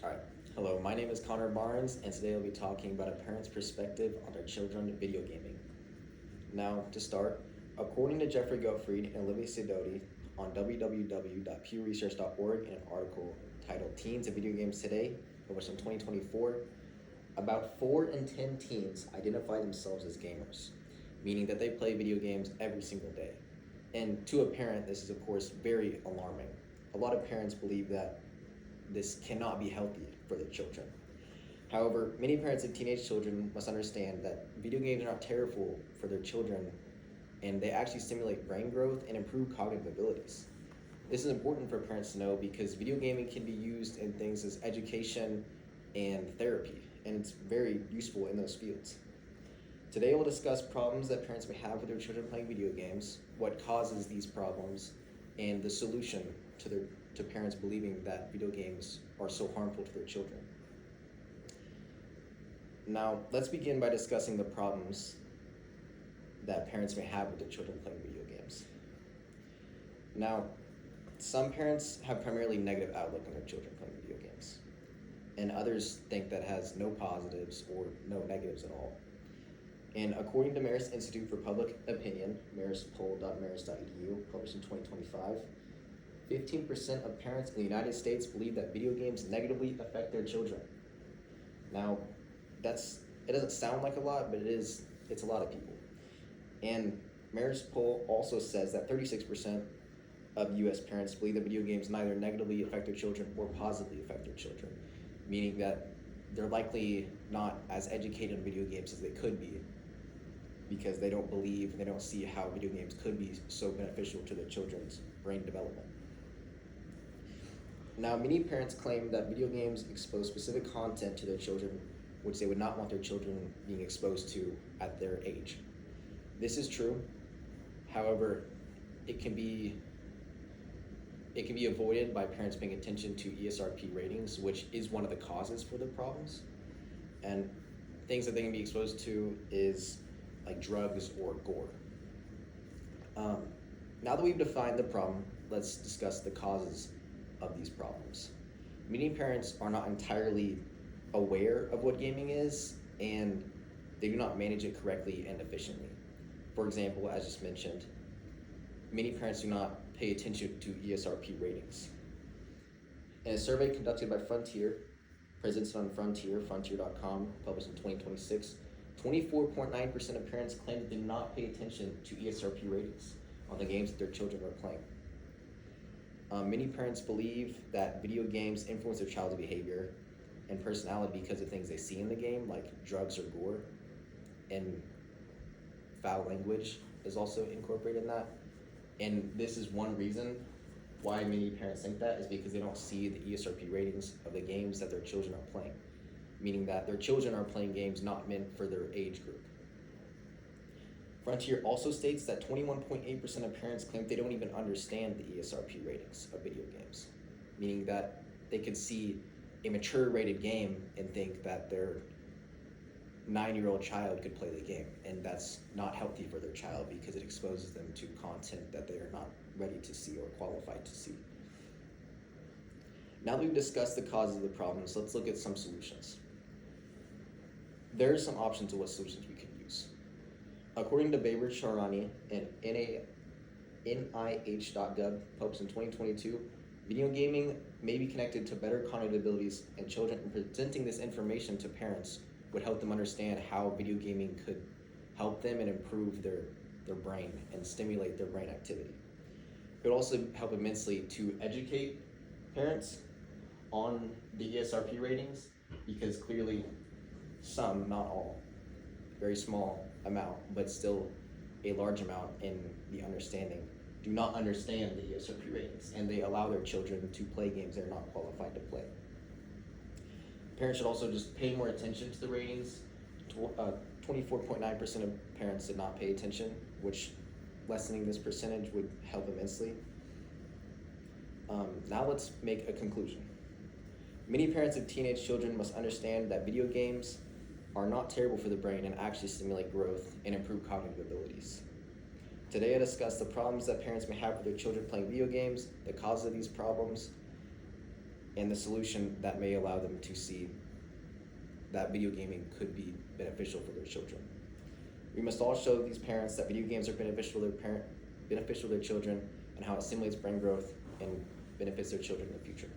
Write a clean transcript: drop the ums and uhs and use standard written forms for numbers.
Alright, hello, my name is Connor Barnes, and today I'll be talking about a parent's perspective on their children video gaming. Now, to start, according to Jeffrey Gottfried and Olivia Sidoti on www.pewresearch.org in an article titled Teens and Video Games Today, published in 2024, about 4 in 10 teens identify themselves as gamers, meaning that they play video games every single day. And to a parent, this is of course very alarming. A lot of parents believe that this cannot be healthy for their children. However, many parents of teenage children must understand that video games are not terrible for their children, and they actually stimulate brain growth and improve cognitive abilities. This is important for parents to know because video gaming can be used in things as education and therapy, and it's very useful in those fields. Today we'll discuss problems that parents may have with their children playing video games, what causes these problems, and the solution to parents believing that video games are so harmful to their children. Now, let's begin by discussing the problems that parents may have with their children playing video games. Now, some parents have primarily negative outlook on their children playing video games, and others think that has no positives or no negatives at all. And according to Marist Institute for Public Opinion, maristpoll.marist.edu, published in 2025, 15% of parents in the United States believe that video games negatively affect their children. Now, it doesn't sound like a lot, but it's a lot of people. And Marist poll also says that 36% of US parents believe that video games neither negatively affect their children or positively affect their children, meaning that they're likely not as educated on video games as they could be because they don't believe and they don't see how video games could be so beneficial to their children's brain development. Now, many parents claim that video games expose specific content to their children which they would not want their children being exposed to at their age. This is true. However, it can be avoided by parents paying attention to ESRP ratings, which is one of the causes for the problems. And things that they can be exposed to is like drugs or gore. Now that we've defined the problem, let's discuss the causes of these problems. Many parents are not entirely aware of what gaming is, and they do not manage it correctly and efficiently. For example, as just mentioned, many parents do not pay attention to ESRP ratings. In a survey conducted by Frontier, presented on frontier.com, published in 2026, 24.9% of parents claim that they did not pay attention to ESRP ratings on the games that their children are playing. Many parents believe that video games influence their child's behavior and personality because of things they see in the game, like drugs or gore, and foul language is also incorporated in that. And this is one reason why many parents think that is because they don't see the ESRP ratings of the games that their children are playing, meaning that their children are playing games not meant for their age group. Frontier also states that 21.8% of parents claim they don't even understand the ESRP ratings of video games, meaning that they could see a mature rated game and think that their 9-year-old child could play the game, and that's not healthy for their child because it exposes them to content that they are not ready to see or qualified to see. Now that we've discussed the causes of the problems, let's look at some solutions. There are some options of what solutions we can use. According to Baber Charani and NIH.gov, published in 2022, video gaming may be connected to better cognitive abilities in children, and presenting this information to parents would help them understand how video gaming could help them and improve their brain and stimulate their brain activity. It would also help immensely to educate parents on the ESRP ratings, because clearly some, not all, very small amount, but still a large amount in the understanding, do not understand the ESRP ratings, and they allow their children to play games they're not qualified to play. Parents should also just pay more attention to the ratings. 24.9% of parents did not pay attention, which lessening this percentage would help immensely. Now let's make a conclusion. Many parents of teenage children must understand that video games are not terrible for the brain and actually stimulate growth and improve cognitive abilities. Today I discussed the problems that parents may have with their children playing video games, the causes of these problems, and the solution that may allow them to see that video gaming could be beneficial for their children. We must all show these parents that video games are beneficial to their children, and how it stimulates brain growth and benefits their children in the future.